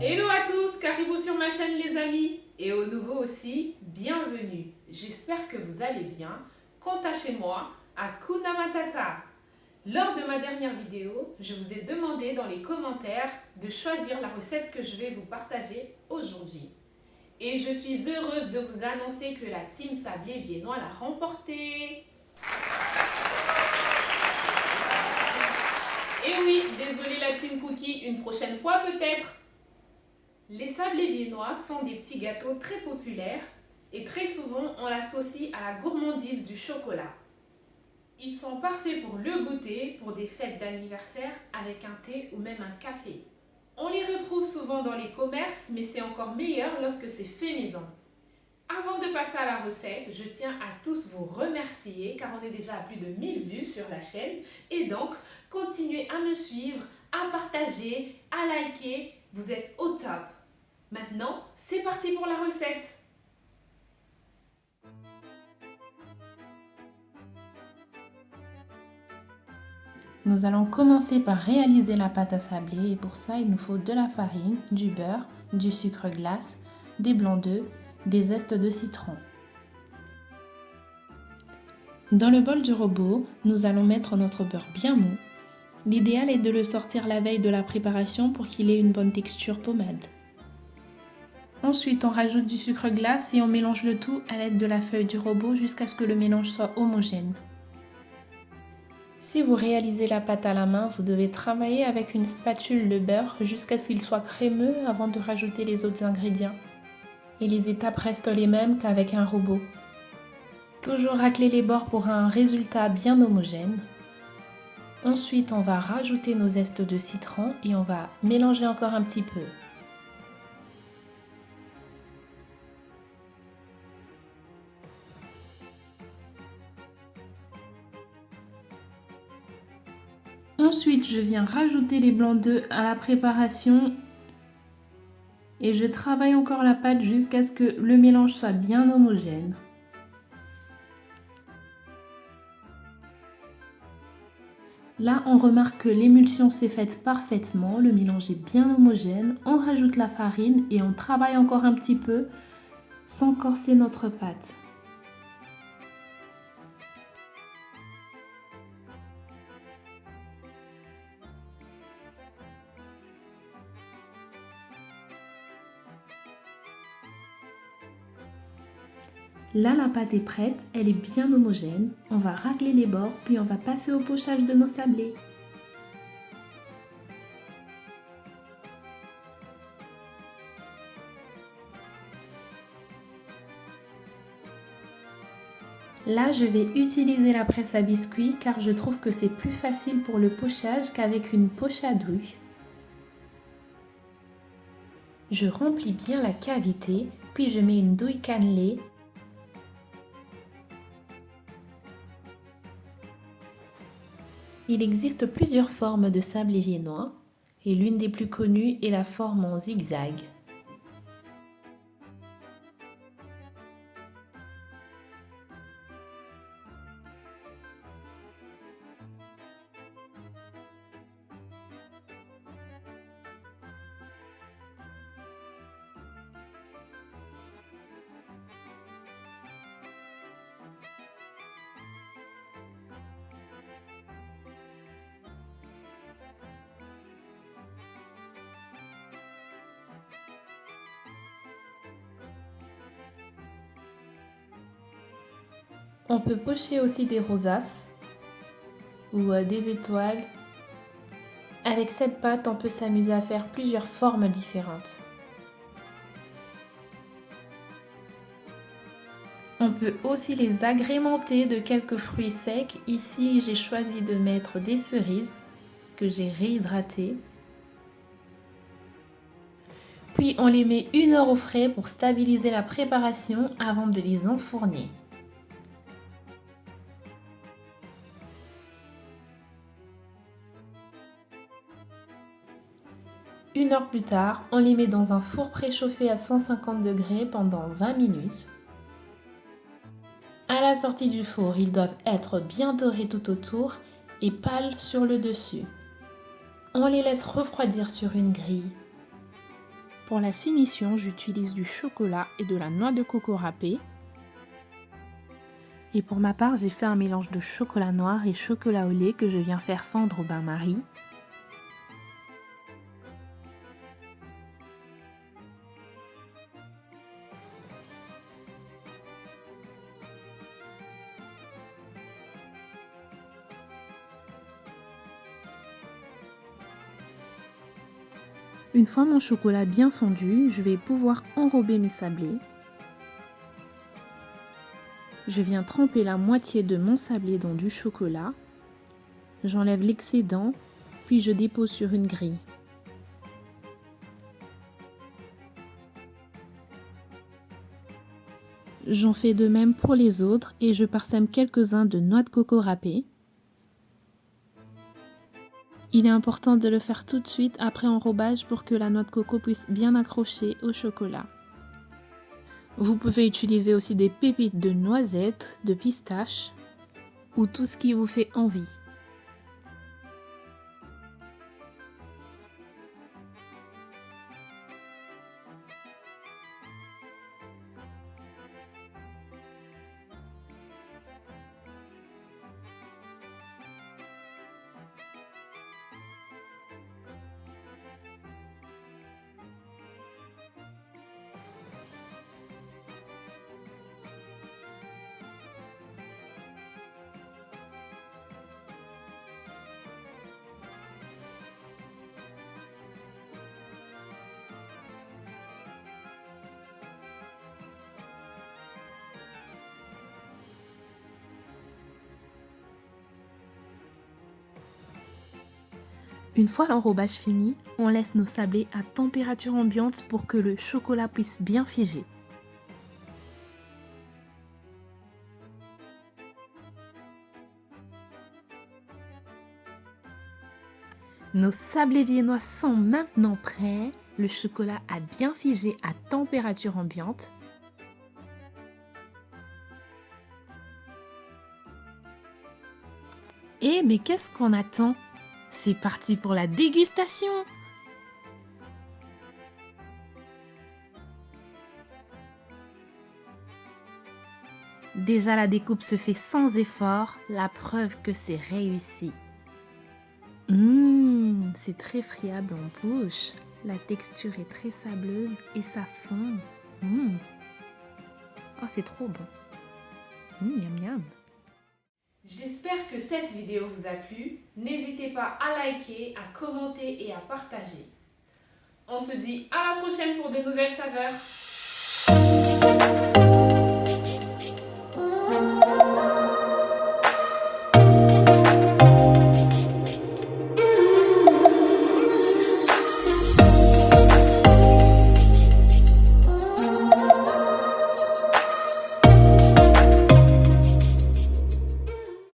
Hello à tous, caribou sur ma chaîne les amis, et aux nouveaux aussi, bienvenue. J'espère que vous allez bien. Quant à chez moi, Hakuna Matata. Lors de ma dernière vidéo, je vous ai demandé dans les commentaires de choisir la recette que je vais vous partager aujourd'hui. Et je suis heureuse de vous annoncer que la team Sablé Viennois l'a remporté. Et oui, désolé la team Cookie, une prochaine fois peut-être. Les sablés viennois sont des petits gâteaux très populaires et très souvent on l'associe à la gourmandise du chocolat. Ils sont parfaits pour le goûter, pour des fêtes d'anniversaire avec un thé ou même un café. On les retrouve souvent dans les commerces, mais c'est encore meilleur lorsque c'est fait maison. Avant de passer à la recette, je tiens à tous vous remercier car on est déjà à plus de 1000 vues sur la chaîne et donc continuez à me suivre, à partager, à liker, vous êtes au top. Maintenant, c'est parti pour la recette. Nous allons commencer par réaliser la pâte à sabler et pour ça, il nous faut de la farine, du beurre, du sucre glace, des blancs d'œufs, des zestes de citron. Dans le bol du robot, nous allons mettre notre beurre bien mou. L'idéal est de le sortir la veille de la préparation pour qu'il ait une bonne texture pommade. Ensuite, on rajoute du sucre glace et on mélange le tout à l'aide de la feuille du robot jusqu'à ce que le mélange soit homogène. Si vous réalisez la pâte à la main, vous devez travailler avec une spatule le beurre jusqu'à ce qu'il soit crémeux avant de rajouter les autres ingrédients. Et les étapes restent les mêmes qu'avec un robot. Toujours racler les bords pour un résultat bien homogène. Ensuite, on va rajouter nos zestes de citron et on va mélanger encore un petit peu. Ensuite, je viens rajouter les blancs d'œufs à la préparation et je travaille encore la pâte jusqu'à ce que le mélange soit bien homogène. Là, on remarque que l'émulsion s'est faite parfaitement, le mélange est bien homogène. On rajoute la farine et on travaille encore un petit peu sans corser notre pâte. Là, la pâte est prête, elle est bien homogène. On va racler les bords, puis on va passer au pochage de nos sablés. Là, je vais utiliser la presse à biscuits car je trouve que c'est plus facile pour le pochage qu'avec une poche à douille. Je remplis bien la cavité, puis je mets une douille cannelée. Il existe plusieurs formes de sablé viennois et l'une des plus connues est la forme en zigzag. On peut pocher aussi des rosaces ou des étoiles. Avec cette pâte, on peut s'amuser à faire plusieurs formes différentes. On peut aussi les agrémenter de quelques fruits secs. Ici, j'ai choisi de mettre des cerises que j'ai réhydratées. Puis on les met 1 heure au frais pour stabiliser la préparation avant de les enfourner. Une heure plus tard, on les met dans un four préchauffé à 150 degrés pendant 20 minutes. À la fois sortis du four, ils doivent être bien dorés tout autour et pâles sur le dessus. On les laisse refroidir sur une grille. Pour la finition, j'utilise du chocolat et de la noix de coco râpée. Et pour ma part, j'ai fait un mélange de chocolat noir et chocolat au lait que je viens faire fondre au bain-marie. Une fois mon chocolat bien fondu, je vais pouvoir enrober mes sablés. Je viens tremper la moitié de mon sablé dans du chocolat. J'enlève l'excédent, puis je dépose sur une grille. J'en fais de même pour les autres et je parsème quelques-uns de noix de coco râpées. Il est important de le faire tout de suite après enrobage pour que la noix de coco puisse bien accrocher au chocolat. Vous pouvez utiliser aussi des pépites de noisettes, de pistaches ou tout ce qui vous fait envie. Une fois l'enrobage fini, on laisse nos sablés à température ambiante pour que le chocolat puisse bien figer. Nos sablés viennois sont maintenant prêts. Le chocolat a bien figé à température ambiante. Mais qu'est-ce qu'on attend ? C'est parti pour la dégustation! Déjà la découpe se fait sans effort, la preuve que c'est réussi. C'est très friable en bouche. La texture est très sableuse et ça fond. Oh, c'est trop bon. Miam miam. J'espère que cette vidéo vous a plu. N'hésitez pas à liker, à commenter et à partager. On se dit à la prochaine pour de nouvelles saveurs.